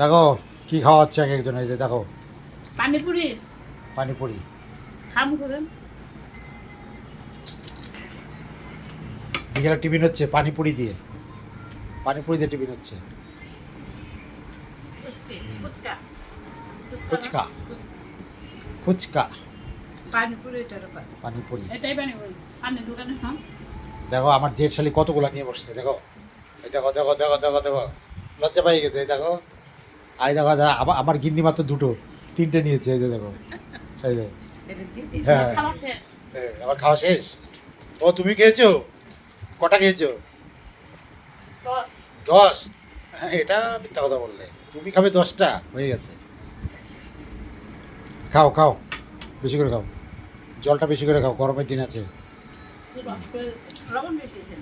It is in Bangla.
দেখো কি খাওয়া হচ্ছে এক একজন, এই যে দেখো পানিপুরি পানিপুরি। খাম করেন বিকেলে টিফিন হচ্ছে পানিপুরি দিয়ে, পানিপুরি দিয়ে টিফিন হচ্ছে। ফুচকা ফুচকা ফুচকা পানিপুরি এটার উপর পানিপুরি। এটাই পানিপুরি পানির দোকানে খাম দেখো আমার জেঠ শালি কতগুলা নিয়ে বসছে, দেখো এই দেখো দেখো দেখো দেখো দেখো লজ্জা পাই গেছে, এই দেখো। আর এই দেখো আমার গিন্নি মাত্র দুটো, তিনটে নিয়েছে, এই যে দেখো এই যে। হ্যাঁ খাবার শেষ। আমার খাওয়া শেষ। ও তুমি খেয়েছো? কটা খেয়েছো? তো 10? হ্যাঁ এটা মিথ্যা কথা বললে, তুমি খাবে 10টা, হয়ে গেছে। খাও খাও, বেশি করে খাও, জলটা বেশি করে খাও, গরমের দিন আছে। লবণ বেশি হয়েছে